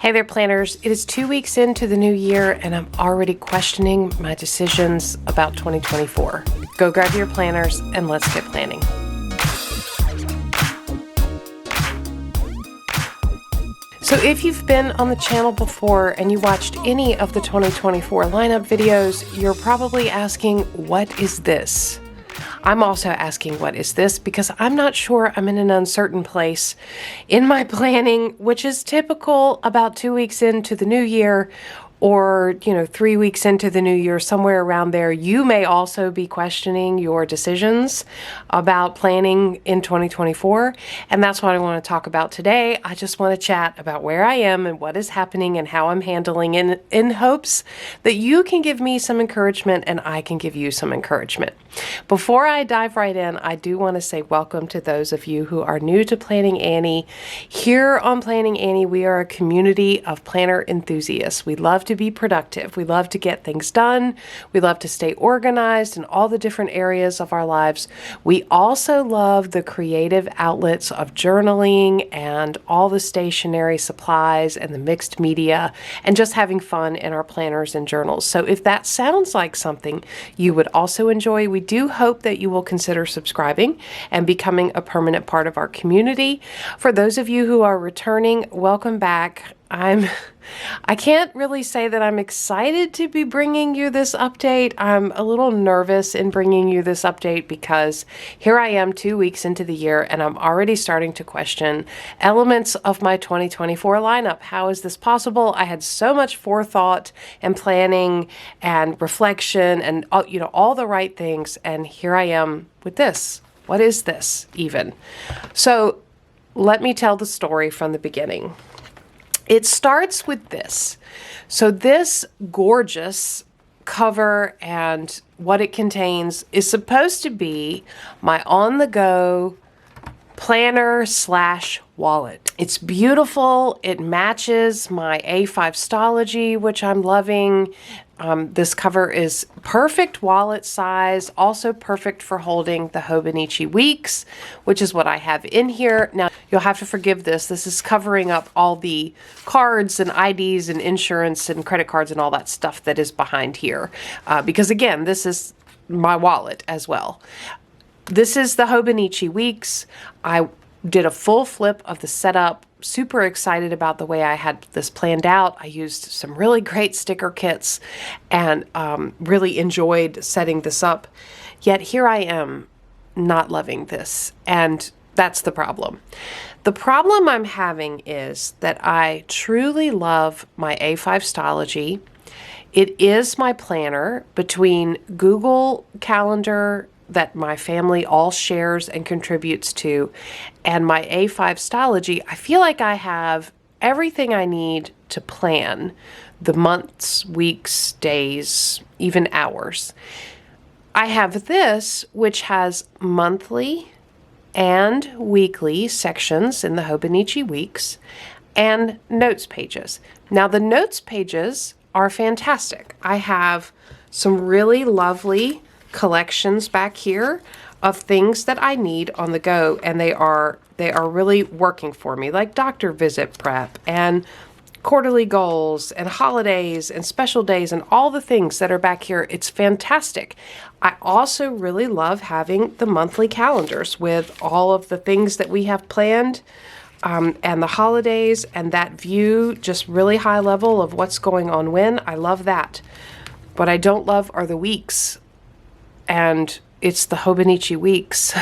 Hey there, planners. It is 2 weeks into the new year, and I'm already questioning my decisions about 2024. Go grab your planners and let's get planning. So if you've been on the channel before and you watched any of the 2024 lineup videos, you're probably asking, what is this? I'm also asking, what is this? Because I'm not sure. I'm in an uncertain place in my planning, which is typical about 2 weeks into the new year, or 3 weeks into the new year, somewhere around there. You may also be questioning your decisions about planning in 2024, and that's what I want to talk about today. I just want to chat about where I am and what is happening and how I'm handling in hopes that you can give me some encouragement and I can give you some encouragement. Before I dive right in, I do want to say welcome to those of you who are new to Planning Annie. Here on Planning Annie, we are a community of planner enthusiasts. We love to be productive. We love to get things done. We love to stay organized in all the different areas of our lives. We also love the creative outlets of journaling and all the stationery supplies and the mixed media and just having fun in our planners and journals. So if that sounds like something you would also enjoy, we do hope that you will consider subscribing and becoming a permanent part of our community. For those of you who are returning, welcome back. I can't really say that I'm excited to be bringing you this update. I'm a little nervous in bringing you this update because here I am 2 weeks into the year and I'm already starting to question elements of my 2024 lineup. How is this possible? I had so much forethought and planning and reflection and all the right things, and here I am with this. What is this even? So let me tell the story from the beginning. It starts with this. So this gorgeous cover and what it contains is supposed to be my on-the-go planner / wallet. It's beautiful. It matches my A5 Stology, which I'm loving. This cover is perfect wallet size, also perfect for holding the Hobonichi Weeks, which is what I have in here. Now, you'll have to forgive this. This is covering up all the cards and IDs and insurance and credit cards and all that stuff that is behind here. Because again, this is my wallet as well. This is the Hobonichi Weeks. I did a full flip of the setup. Super excited about the way I had this planned out. I used some really great sticker kits and really enjoyed setting this up. Yet here I am not loving this, and that's the problem. The problem I'm having is that I truly love my A5 Stology. It is my planner between Google Calendar that my family all shares and contributes to, and my A5 Stology. I feel like I have everything I need to plan the months, weeks, days, even hours. I have this, which has monthly and weekly sections in the Hobonichi Weeks and notes pages. Now, the notes pages are fantastic. I have some really lovely collections back here of things that I need on the go, and they are really working for me, like doctor visit prep and quarterly goals and holidays and special days and all the things that are back here. It's fantastic. I also really love having the monthly calendars with all of the things that we have planned and the holidays and that view, just really high level of what's going on when. I love that. What I don't love are the weeks. And it's the Hobonichi Weeks.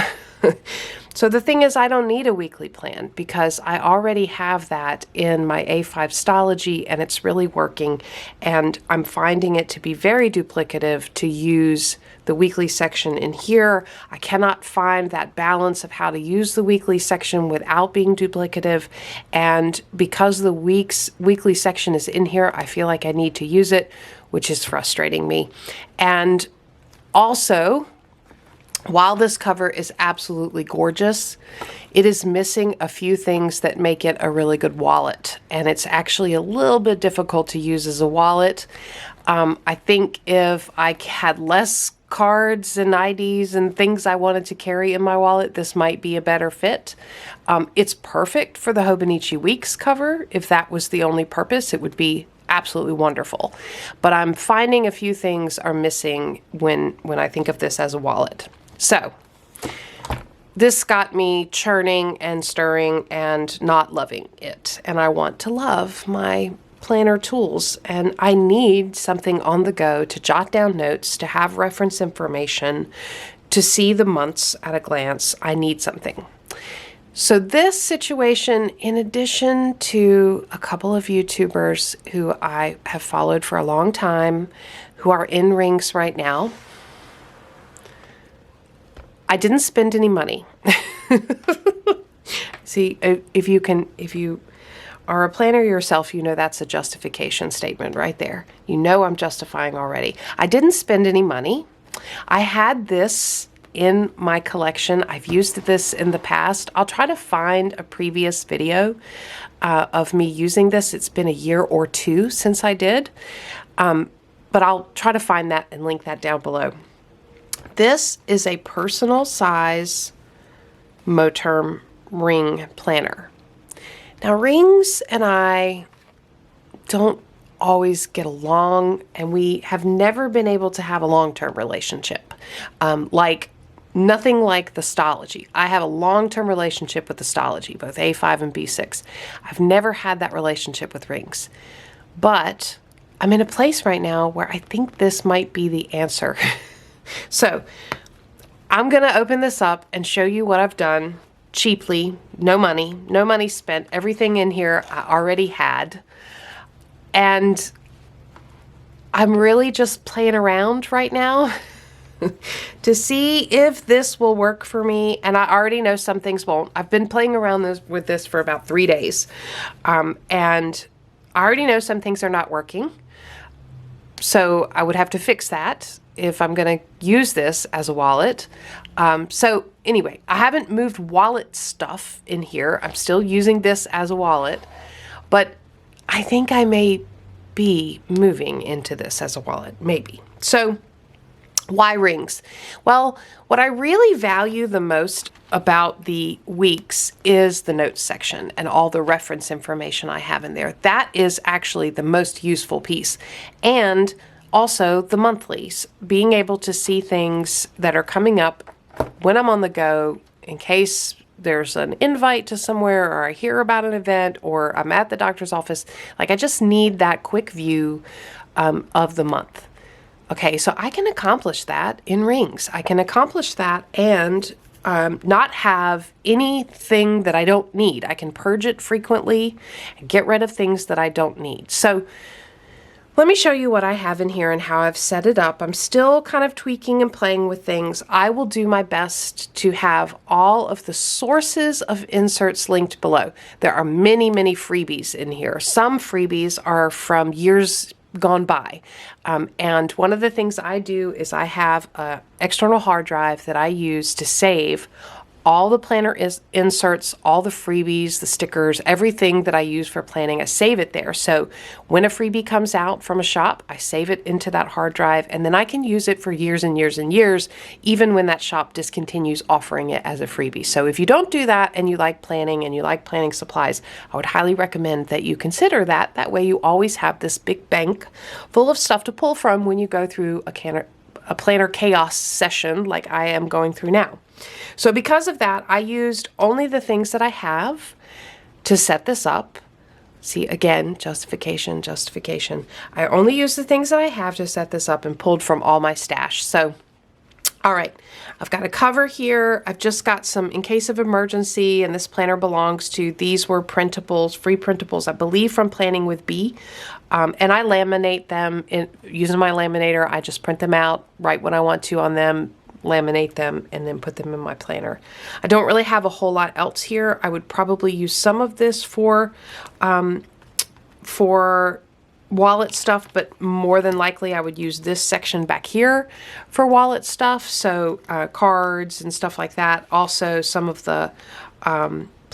So the thing is, I don't need a weekly plan because I already have that in my A5 Stology and it's really working. And I'm finding it to be very duplicative to use the weekly section in here. I cannot find that balance of how to use the weekly section without being duplicative. And because the weekly section is in here, I feel like I need to use it, which is frustrating me. And also, while this cover is absolutely gorgeous, it is missing a few things that make it a really good wallet. And it's actually a little bit difficult to use as a wallet. I think if I had less cards and IDs and things I wanted to carry in my wallet, this might be a better fit. It's perfect for the Hobonichi Weeks cover. If that was the only purpose, it would be absolutely wonderful. But I'm finding a few things are missing when I think of this as a wallet. So this got me churning and stirring and not loving it. And I want to love my planner tools, and I need something on the go to jot down notes, to have reference information, to see the months at a glance. I need something. So this situation, in addition to a couple of YouTubers who I have followed for a long time, who are in rings right now, I didn't spend any money. See, if you are a planner yourself, you know that's a justification statement right there. You know I'm justifying already. I didn't spend any money. I had this in my collection. I've used this in the past. I'll try to find a previous video of me using this. It's been a year or two since I did, but I'll try to find that and link that down below. This is a personal size Moterm ring planner. Now, rings and I don't always get along, and we have never been able to have a long-term relationship. Nothing like the Stology. I have a long-term relationship with the Stology, both A5 and B6. I've never had that relationship with rings. But I'm in a place right now where I think this might be the answer. So I'm going to open this up and show you what I've done. Cheaply, no money spent. Everything in here I already had. And I'm really just playing around right now to see if this will work for me. And I already know some things won't. I've been playing around with this for about 3 days. And I already know some things are not working. So I would have to fix that if I'm going to use this as a wallet. So anyway, I haven't moved wallet stuff in here. I'm still using this as a wallet, but I think I may be moving into this as a wallet, maybe. So why rings? Well, what I really value the most about the weeks is the notes section and all the reference information I have in there. That is actually the most useful piece. And also the monthlies, being able to see things that are coming up when I'm on the go, in case there's an invite to somewhere, or I hear about an event, or I'm at the doctor's office. Like, I just need that quick view of the month. Okay, so I can accomplish that in rings. I can accomplish that and not have anything that I don't need. I can purge it frequently and get rid of things that I don't need. So let me show you what I have in here and how I've set it up. I'm still kind of tweaking and playing with things. I will do my best to have all of the sources of inserts linked below. There are many, many freebies in here. Some freebies are from years gone by. And one of the things I do is I have an external hard drive that I use to save all the planner inserts, all the freebies, the stickers, everything that I use for planning. I save it there. So when a freebie comes out from a shop, I save it into that hard drive, and then I can use it for years and years and years, even when that shop discontinues offering it as a freebie. So if you don't do that and you like planning and you like planning supplies, I would highly recommend that you consider that. That way you always have this big bank full of stuff to pull from when you go through a planner chaos session like I am going through now. So because of that, I used only the things that I have to set this up. See, again, justification. I only used the things that I have to set this up and pulled from all my stash. So, all right, I've got a cover here. I've just got some in case of emergency, and this planner belongs to, these were printables, free printables, I believe from Planning with B. And I laminate them using my laminator. I just print them out, write what I want to on them, laminate them, and then put them in my planner. I don't really have a whole lot else here. I would probably use some of this for wallet stuff, but more than likely I would use this section back here for wallet stuff. So cards and stuff like that. Also some of the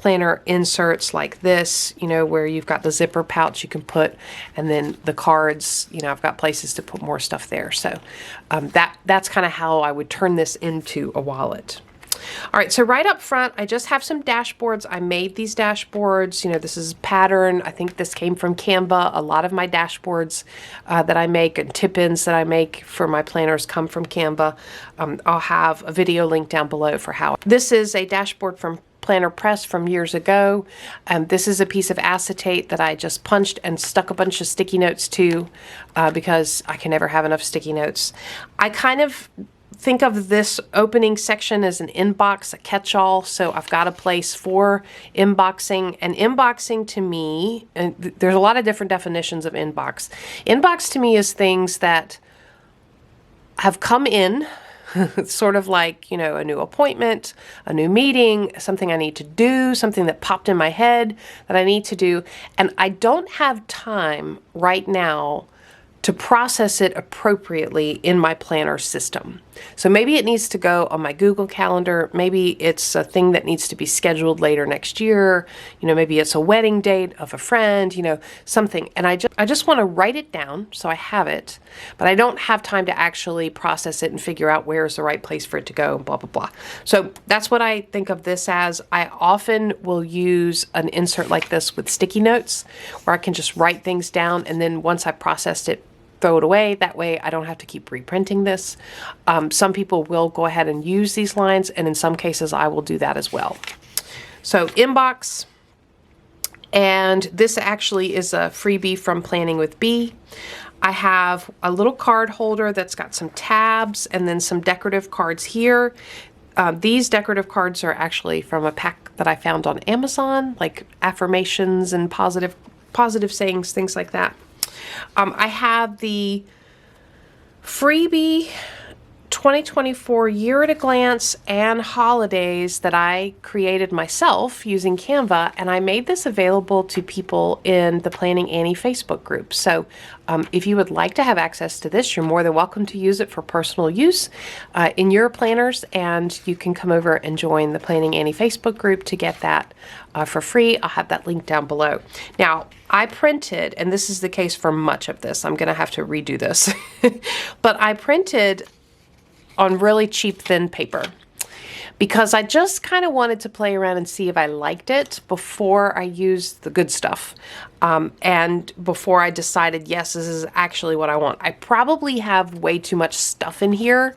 planner inserts like this, you know, where you've got the zipper pouch you can put, and then the cards, you know, I've got places to put more stuff there. So that's kind of how I would turn this into a wallet. All right, so right up front, I just have some dashboards. I made these dashboards. You know, this is pattern. I think this came from Canva. A lot of my dashboards that I make and tip-ins that I make for my planners come from Canva. I'll have a video link down below for how. This is a dashboard from Planner Press from years ago. This is a piece of acetate that I just punched and stuck a bunch of sticky notes to because I can never have enough sticky notes. I kind of think of this opening section as an inbox, a catch-all, so I've got a place for inboxing. And inboxing to me, and there's a lot of different definitions of inbox. Inbox to me is things that have come in, sort of like, you know, a new appointment, a new meeting, something I need to do, something that popped in my head that I need to do, and I don't have time right now to process it appropriately in my planner system. So maybe it needs to go on my Google Calendar. Maybe it's a thing that needs to be scheduled later next year. You know, maybe it's a wedding date of a friend, you know, something. And I just want to write it down so I have it, but I don't have time to actually process it and figure out where's the right place for it to go, blah, blah, blah. So that's what I think of this as. I often will use an insert like this with sticky notes where I can just write things down, and then once I processed it, throw it away. That way I don't have to keep reprinting this. Some people will go ahead and use these lines, and in some cases I will do that as well. So inbox, and this actually is a freebie from Planning with Bee. I have a little card holder that's got some tabs and then some decorative cards here. These decorative cards are actually from a pack that I found on Amazon, like affirmations and positive sayings, things like that. I have the freebie 2024 Year at a Glance and Holidays that I created myself using Canva, and I made this available to people in the Planning Annie Facebook group. So if you would like to have access to this, you're more than welcome to use it for personal use in your planners, and you can come over and join the Planning Annie Facebook group to get that for free. I'll have that link down below. Now, I printed, and this is the case for much of this, I'm going to have to redo this, but I printed on really cheap thin paper because I just kind of wanted to play around and see if I liked it before I used the good stuff, and before I decided, yes, this is actually what I want. I probably have way too much stuff in here.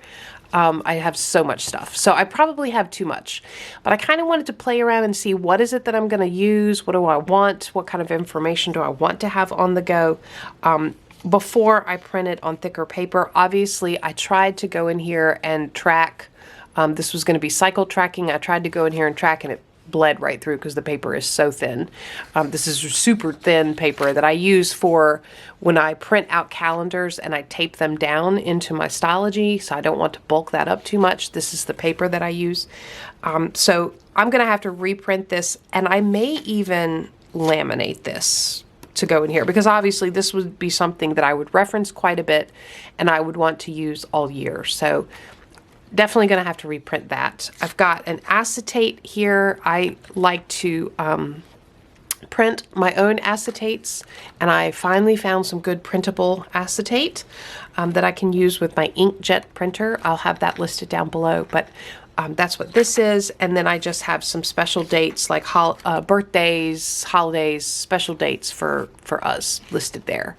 I have so much stuff, so I probably have too much, but I kind of wanted to play around and see what is it that I'm going to use, what do I want, what kind of information do I want to have on the go, before I print it on thicker paper. Obviously, I tried to go in here and track, this was going to be cycle tracking. I tried to go in here and track, and it bled right through because the paper is so thin. This is super thin paper that I use for when I print out calendars and I tape them down into my Stylogy, so I don't want to bulk that up too much. This is the paper that I use. So I'm going to have to reprint this, and I may even laminate this to go in here, because obviously this would be something that I would reference quite a bit and I would want to use all year. So definitely going to have to reprint that. I've got an acetate here. I like to print my own acetates, and I finally found some good printable acetate that I can use with my inkjet printer. I'll have that listed down below, but that's what this is. And then I just have some special dates like birthdays, holidays, special dates for us listed there.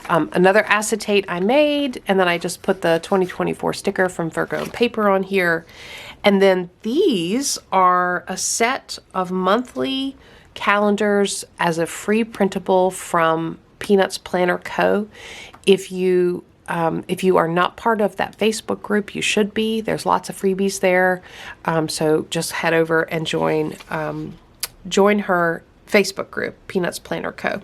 Another acetate I made, and then I just put the 2024 sticker from Virgo Paper on here. And then these are a set of monthly calendars as a free printable from Peanuts Planner Co. If you are not part of that Facebook group, you should be. There's lots of freebies there. So just head over and join her Facebook group, Peanuts Planner Co.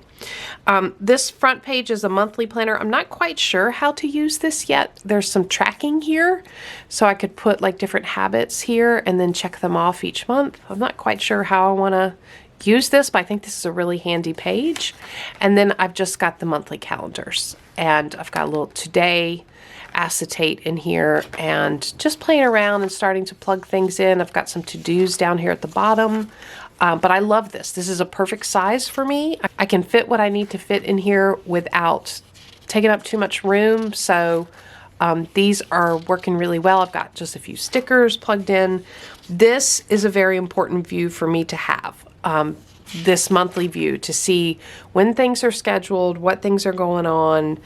This front page is a monthly planner. I'm not quite sure how to use this yet. There's some tracking here, so I could put like different habits here and then check them off each month. I'm not quite sure how I want to use this, but I think this is a really handy page. And then I've just got the monthly calendars, and I've got a little today acetate in here, and just playing around and starting to plug things in. I've got some to-dos down here at the bottom. But I love this. This is a perfect size for me. I can fit what I need to fit in here without taking up too much room. So these are working really well. I've got just a few stickers plugged in. This is a very important view for me to have. This monthly view to see when things are scheduled, what things are going on,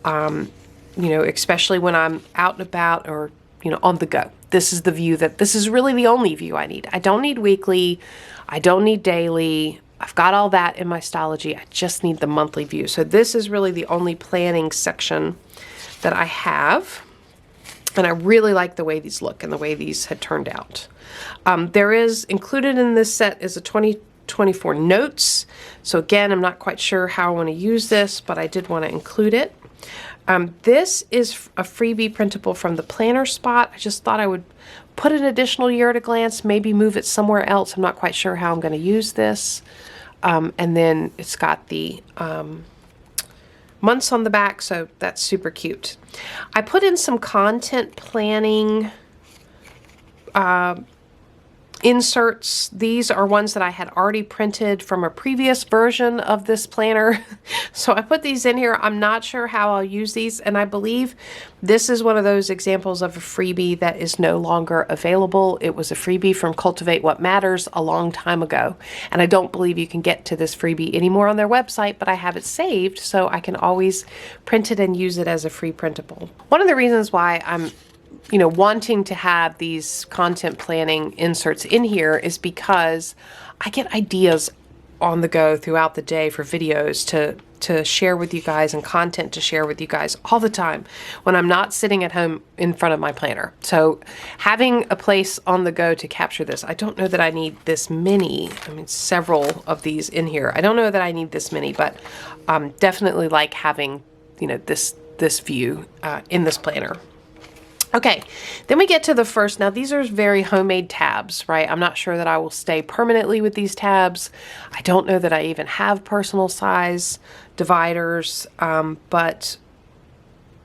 you know, especially when I'm out and about or, you know, on the go. This is the view this is really the only view I need. I don't need weekly. I don't need daily. I've got all that in my Stylogy. I just need the monthly view. So this is really the only planning section that I have. And I really like the way these look and the way these had turned out. There is included in this set is a 2024 notes. So again, I'm not quite sure how I want to use this, but I did want to include it. This is a freebie printable from the planner spot. I just thought I would put an additional year at a glance, maybe move it somewhere else. I'm not quite sure how I'm going to use this. And then it's got the months on the back, so that's super cute. I put in some content planning inserts. These are ones that I had already printed from a previous version of this planner. So I put these in here. I'm not sure how I'll use these, and I believe this is one of those examples of a freebie that is no longer available. It was a freebie from Cultivate What Matters a long time ago, and I don't believe you can get to this freebie anymore on their website, but I have it saved so I can always print it and use it as a free printable. One of the reasons why I'm wanting to have these content planning inserts in here is because I get ideas on the go throughout the day for videos to share with you guys and content to share with you guys all the time when I'm not sitting at home in front of my planner. So having a place on the go to capture this, I don't know that I need this many. I mean, several of these in here. I don't know that I need this many, but definitely like having, this view in this planner. Okay, then we get to the first. Now these are very homemade tabs, right? I'm not sure that I will stay permanently with these tabs. I don't know that I even have personal size dividers, but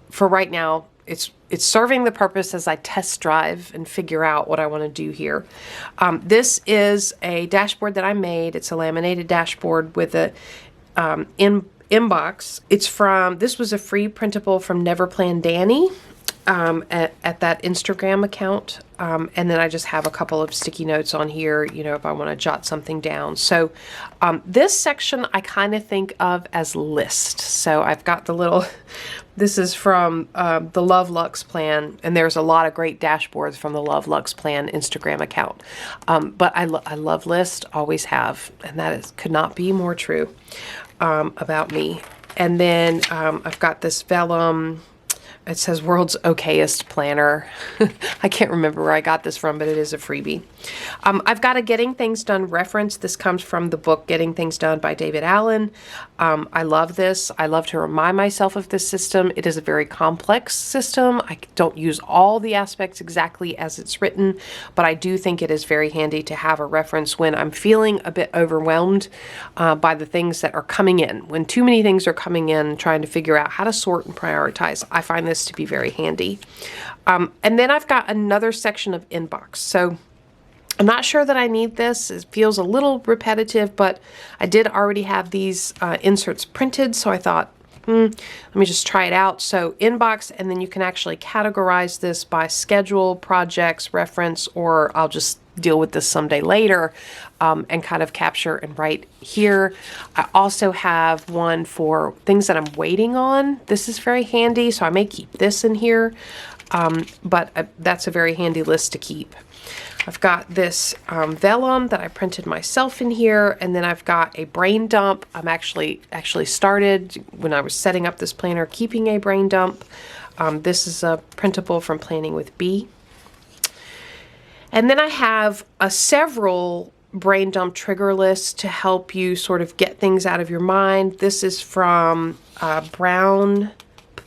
for right now, it's serving the purpose as I test drive and figure out what I want to do here. This is a dashboard that I made. It's a laminated dashboard with a inbox. This was a free printable from Never Planned Annie. At that Instagram account, and then I just have a couple of sticky notes on here, if I want to jot something down. So this section I kind of think of as list. So I've got the little, this is from the Love Luxe Plan, and there's a lot of great dashboards from the Love Luxe Plan Instagram account. But I love list, always have, and that could not be more true about me. And then I've got this vellum. It says World's Okayest Planner. I can't remember where I got this from, but it is a freebie. I've got a Getting Things Done reference. This comes from the book Getting Things Done by David Allen. I love this. I love to remind myself of this system. It is a very complex system. I don't use all the aspects exactly as it's written, but I do think it is very handy to have a reference when I'm feeling a bit overwhelmed by the things that are coming in. When too many things are coming in, trying to figure out how to sort and prioritize, I find this to be very handy. And then I've got another section of inbox. So I'm not sure that I need this. It feels a little repetitive, but I did already have these inserts printed, so I thought, let me just try it out. So inbox, and then you can actually categorize this by schedule, projects, reference, or I'll just deal with this someday later and kind of capture and write here. I also have one for things that I'm waiting on. This is very handy, so I may keep this in here, but that's a very handy list to keep. I've got this vellum that I printed myself in here, and then I've got a brain dump. I'm actually started when I was setting up this planner keeping a brain dump. This is a printable from Planning with B. And then I have several brain dump trigger lists to help you sort of get things out of your mind. This is from Brown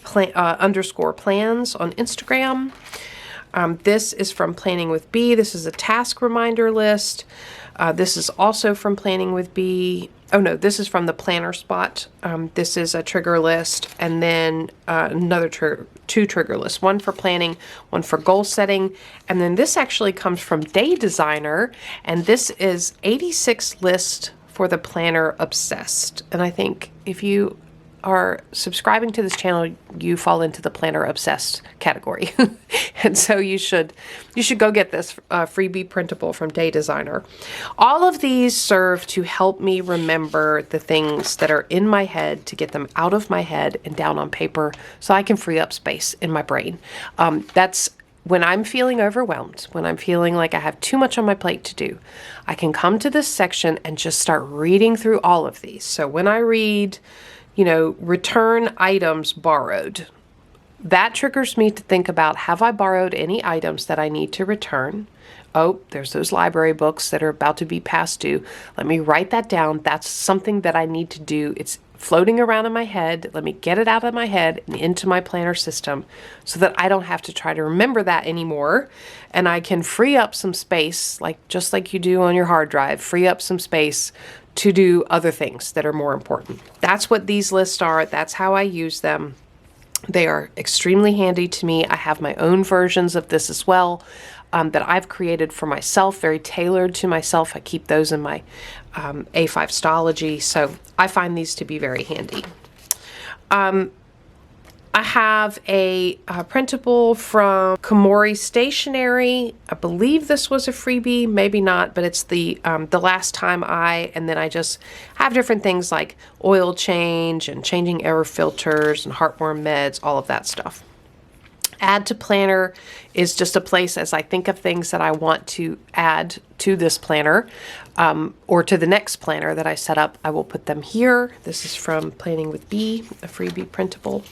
_ plans on Instagram. This is from Planning with B. This is a task reminder list. This is also from Planning with B. oh no, this is from the planner spot. This is a trigger list, and then another two trigger lists, one for planning, one for goal setting. And then this actually comes from Day Designer, and this is 86 list for the planner obsessed. And I think if you are subscribing to this channel, you fall into the planner obsessed category. And so you should go get this freebie printable from Day Designer. All of these serve to help me remember the things that are in my head, to get them out of my head and down on paper so I can free up space in my brain. That's when I'm feeling overwhelmed, when I'm feeling like I have too much on my plate to do, I can come to this section and just start reading through all of these. So when I read, return items borrowed, that triggers me to think about, have I borrowed any items that I need to return? Oh, there's those library books that are about to be past due. Let me write that down. That's something that I need to do. It's floating around in my head. Let me get it out of my head and into my planner system so that I don't have to try to remember that anymore. And I can free up some space, just like you do on your hard drive, free up some space to do other things that are more important. That's what these lists are. That's how I use them. They are extremely handy to me. I have my own versions of this as well that I've created for myself, very tailored to myself. I keep those in my A5 Stylogy, so I find these to be very handy. I have a printable from Komori Stationery. I believe this was a freebie, maybe not, but it's the last time and then I just have different things like oil change and changing air filters and heartworm meds, all of that stuff. Add to planner is just a place as I think of things that I want to add to this planner or to the next planner that I set up. I will put them here. This is from Planning with B, a freebie printable.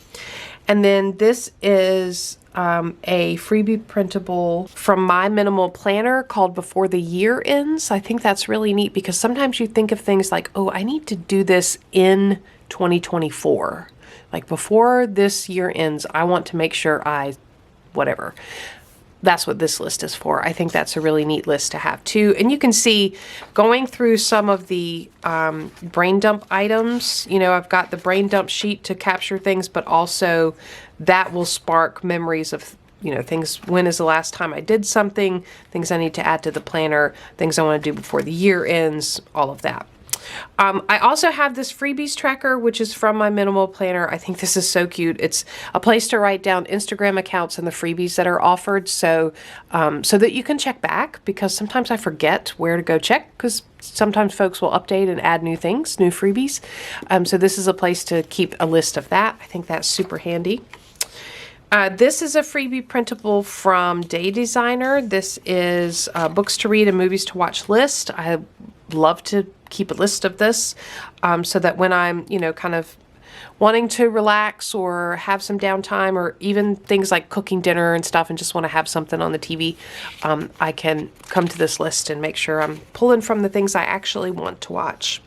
And then this is a freebie printable from my minimal planner called Before the Year Ends. I think that's really neat because sometimes you think of things like, oh, I need to do this in 2024. Like before this year ends, I want to make sure whatever. That's what this list is for. I think that's a really neat list to have too. And you can see going through some of the brain dump items, I've got the brain dump sheet to capture things, but also that will spark memories of, things. When is the last time I did something, things I need to add to the planner, things I want to do before the year ends, all of that. I also have this freebies tracker, which is from my minimal planner. I think this is so cute. It's a place to write down Instagram accounts and the freebies that are offered, so that you can check back, because sometimes I forget where to go check, because sometimes folks will update and add new things, new freebies. So this is a place to keep a list of that. I think that's super handy. This is a freebie printable from Day Designer. This is books to read and movies to watch list. I love to keep a list of this so that when I'm, kind of wanting to relax or have some downtime, or even things like cooking dinner and stuff and just want to have something on the TV, I can come to this list and make sure I'm pulling from the things I actually want to watch.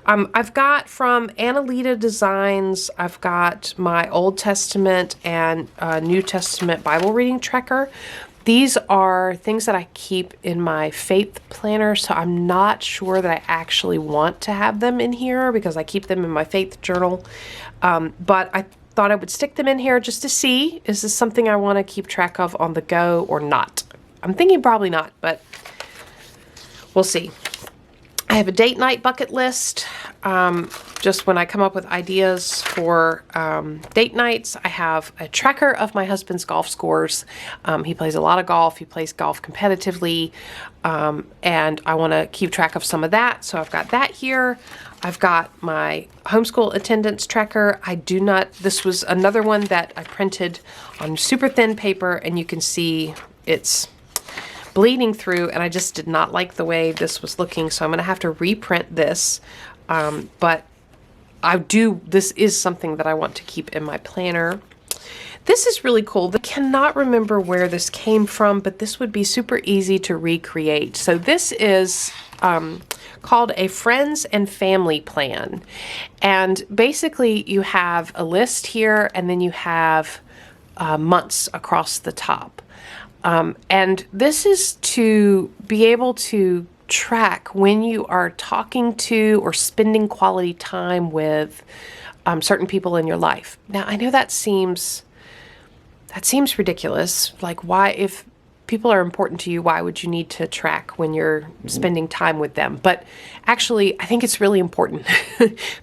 I've got from Analida Designs, I've got my Old Testament and New Testament Bible reading tracker. These are things that I keep in my faith planner, so I'm not sure that I actually want to have them in here because I keep them in my faith journal. But I thought I would stick them in here just to see, is this something I want to keep track of on the go or not? I'm thinking probably not, but we'll see. I have a date night bucket list. Just when I come up with ideas for date nights, I have a tracker of my husband's golf scores. He plays a lot of golf. He plays golf competitively. And I want to keep track of some of that. So I've got that here. I've got my homeschool attendance tracker. This was another one that I printed on super thin paper, and you can see it's bleeding through, and I just did not like the way this was looking, so I'm going to have to reprint this. But this is something that I want to keep in my planner. This is really cool. I cannot remember where this came from, but this would be super easy to recreate. So this is called a friends and family plan. And basically you have a list here, and then you have months across the top. And this is to be able to track when you are talking to or spending quality time with certain people in your life. Now, I know that seems ridiculous. Like, why, if people are important to you, why would you need to track when you're spending time with them? But actually, I think it's really important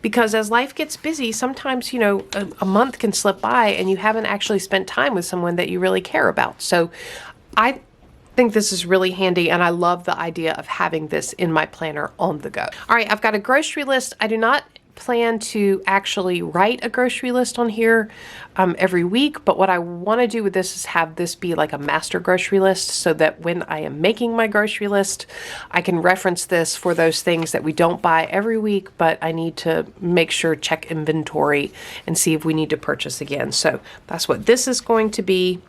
because as life gets busy, sometimes, you know, a month can slip by and you haven't actually spent time with someone that you really care about. So I think this is really handy, and I love the idea of having this in my planner on the go. All right, I've got a grocery list. I do not plan to actually write a grocery list on here every week, but what I want to do with this is have this be like a master grocery list so that when I am making my grocery list, I can reference this for those things that we don't buy every week, but I need to make sure, check inventory and see if we need to purchase again. So that's what this is going to be.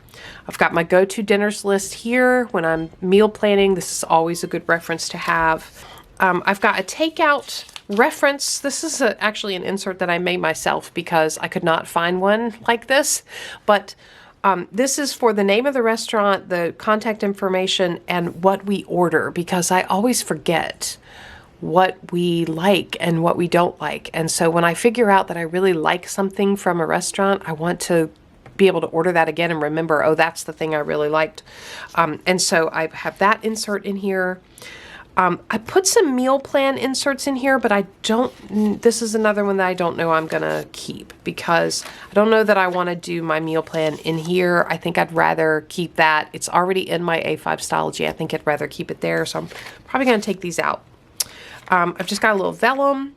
I've got my go-to dinners list here when I'm meal planning. This is always a good reference to have. I've got a takeout reference. This is actually an insert that I made myself because I could not find one like this, but this is for the name of the restaurant, the contact information, and what we order, because I always forget what we like and what we don't like. And so when I figure out that I really like something from a restaurant, I want to be able to order that again and remember, oh, that's the thing I really liked. And so I have that insert in here. I put some meal plan inserts in here, but this is another one that I don't know I'm gonna keep because I don't know that I want to do my meal plan in here. I think I'd rather keep that. It's already in my A5 Stylogy. I think I'd rather keep it there, so I'm probably gonna take these out. I've just got a little vellum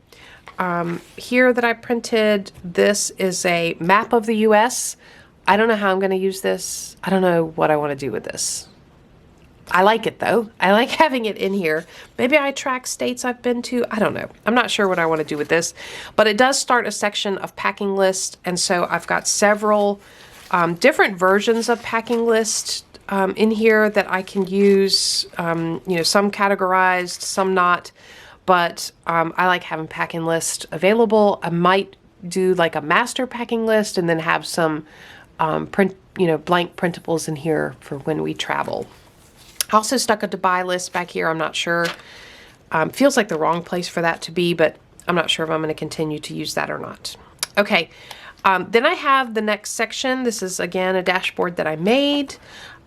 here that I printed. This is a map of the US. I don't know how I'm gonna use this. I don't know what I want to do with this. I like it though. I like having it in here. Maybe I track states I've been to. I don't know. I'm not sure what I want to do with this, but it does start a section of packing list. And so I've got several different versions of packing list in here that I can use, you know, some categorized, some not, but I like having packing list available. I might do like a master packing list and then have some blank printables in here for when we travel. I also stuck a to buy list back here. I'm not sure. Feels like the wrong place for that to be, but I'm not sure if I'm going to continue to use that or not. Okay. Then I have the next section. This is again a dashboard that I made.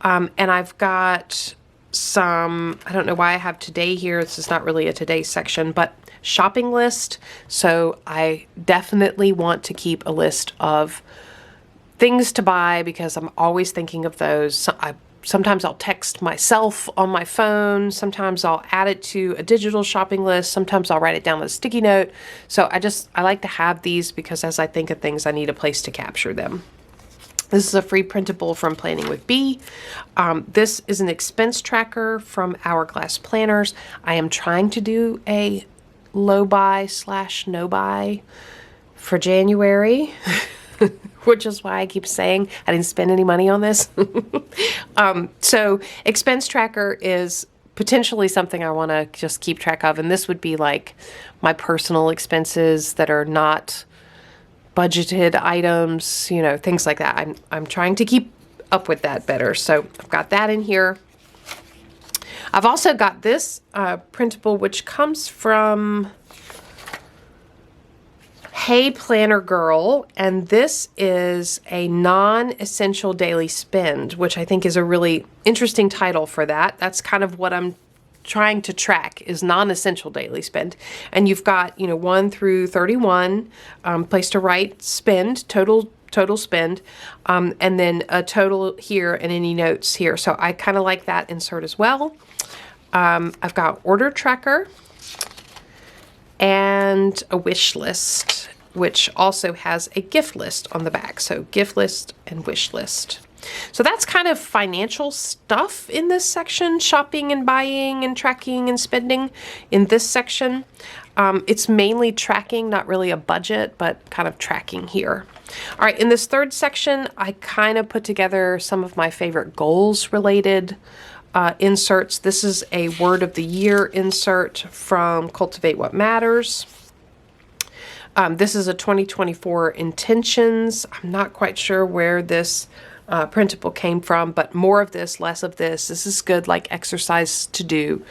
And I've got some, I don't know why I have today here. This is not really a today section, but shopping list. So I definitely want to keep a list of things to buy because I'm always thinking of those. Sometimes I'll text myself on my phone. Sometimes I'll add it to a digital shopping list. Sometimes I'll write it down on a sticky note. So I like to have these because as I think of things, I need a place to capture them. This is a free printable from Planning with B. This is an expense tracker from Hourglass Planners. I am trying to do a low buy / no buy for January. Which is why I keep saying I didn't spend any money on this. So expense tracker is potentially something I want to just keep track of. And this would be like my personal expenses that are not budgeted items, you know, things like that. I'm trying to keep up with that better. So I've got that in here. I've also got this printable, which comes from Hey Planner Girl, and this is a non-essential daily spend, which I think is a really interesting title for that. That's kind of what I'm trying to track, is non-essential daily spend. And you've got, 1 through 31, place to write spend, total spend, and then a total here and any notes here. So I kind of like that insert as well. I've got order tracker and a wish list, which also has a gift list on the back. So gift list and wish list. So that's kind of financial stuff in this section, shopping and buying and tracking and spending in this section. It's mainly tracking, not really a budget, but kind of tracking here. All right, in this third section, I kind of put together some of my favorite goals related inserts. This is a word of the year insert from Cultivate What Matters. This is a 2024 intentions. I'm not quite sure where this printable came from, but more of this, less of this. This is good, like exercise to do.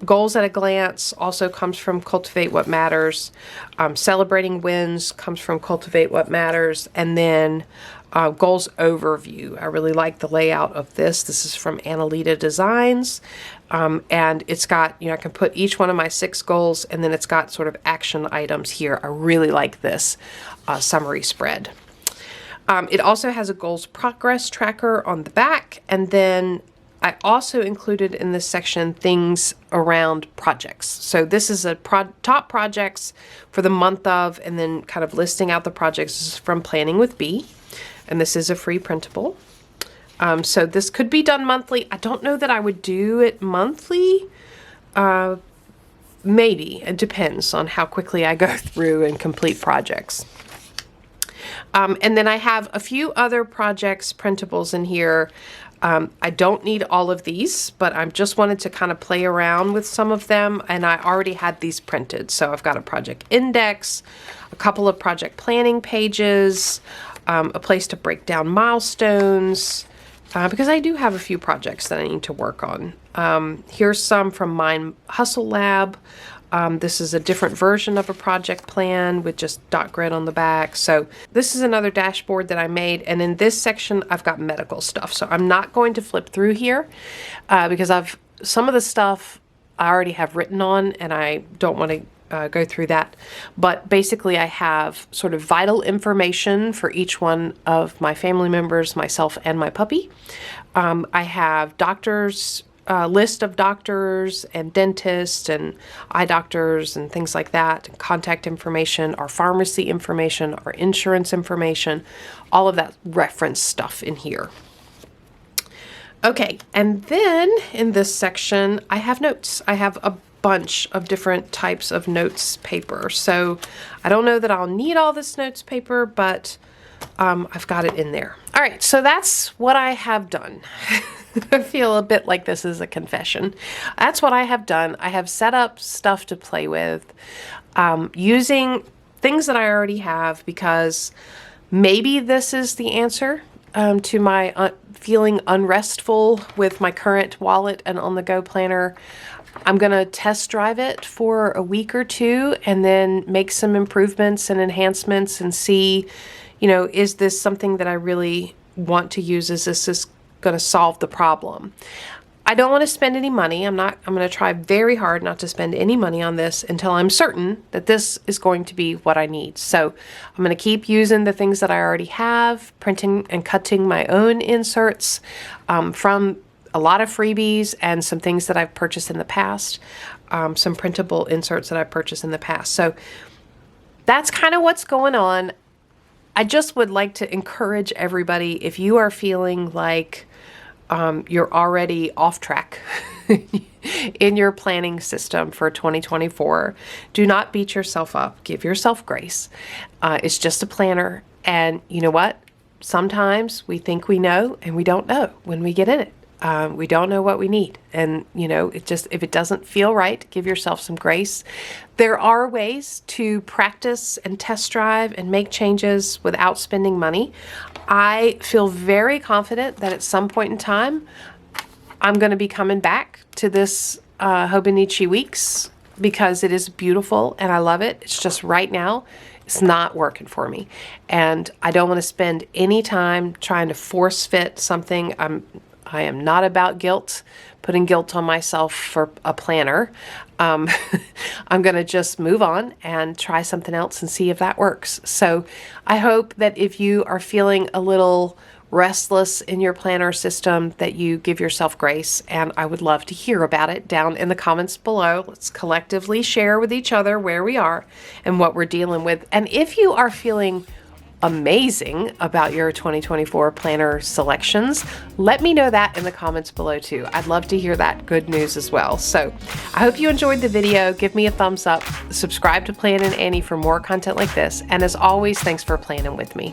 Goals at a Glance also comes from Cultivate What Matters. Celebrating Wins comes from Cultivate What Matters. And then Goals Overview. I really like the layout of this. This is from Analida Designs. And it's got, I can put each one of my 6 goals, and then it's got sort of action items here. I really like this summary spread. It also has a goals progress tracker on the back, and then I also included in this section things around projects. So this is a top projects for the month of, and then kind of listing out the projects. This is from Planning with B, and this is a free printable. So this could be done monthly. I don't know that I would do it monthly. Maybe. It depends on how quickly I go through and complete projects. And then I have a few other projects printables in here. I don't need all of these, but I just wanted to kind of play around with some of them, and I already had these printed. So I've got a project index, a couple of project planning pages, a place to break down milestones, because I do have a few projects that I need to work on. Here's some from Mind Hustle Lab. This is a different version of a project plan with just dot grid on the back. So this is another dashboard that I made. And in this section, I've got medical stuff. So I'm not going to flip through here because some of the stuff I already have written on, and I don't want to go through that. But basically, I have sort of vital information for each one of my family members, myself, and my puppy. I have doctors, list of doctors and dentists and eye doctors and things like that, and contact information, our pharmacy information, our insurance information, all of that reference stuff in here. Okay, and then in this section, I have notes. I have a bunch of different types of notes paper. So I don't know that I'll need all this notes paper, but I've got it in there. All right, so that's what I have done. I feel a bit like this is a confession. That's what I have done. I have set up stuff to play with using things that I already have, because maybe this is the answer to my feeling unrestful with my current wallet and on-the-go planner. I'm going to test drive it for a week or two and then make some improvements and enhancements and see, is this something that I really want to use? Is this going to solve the problem? I don't want to spend any money. I'm going to try very hard not to spend any money on this until I'm certain that this is going to be what I need. So I'm going to keep using the things that I already have, printing and cutting my own inserts from a lot of freebies and some things that I've purchased in the past, some printable inserts that I've purchased in the past. So that's kind of what's going on. I just would like to encourage everybody, if you are feeling like you're already off track in your planning system for 2024, do not beat yourself up. Give yourself grace. It's just a planner. And you know what? Sometimes we think we know and we don't know when we get in it. We don't know what we need. And, if it doesn't feel right, give yourself some grace. There are ways to practice and test drive and make changes without spending money. I feel very confident that at some point in time, I'm going to be coming back to this Hobonichi Weeks, because it is beautiful and I love it. It's just right now, it's not working for me. And I don't want to spend any time trying to force fit something. I am not about guilt, putting guilt on myself for a planner. I'm going to just move on and try something else and see if that works. So I hope that if you are feeling a little restless in your planner system, that you give yourself grace. And I would love to hear about it down in the comments below. Let's collectively share with each other where we are and what we're dealing with. And if you are feeling amazing about your 2024 planner selections, let me know that in the comments below too. I'd love to hear that good news as well. So I hope you enjoyed the video. Give me a thumbs up, subscribe to Plan and Annie for more content like this. And as always, thanks for planning with me.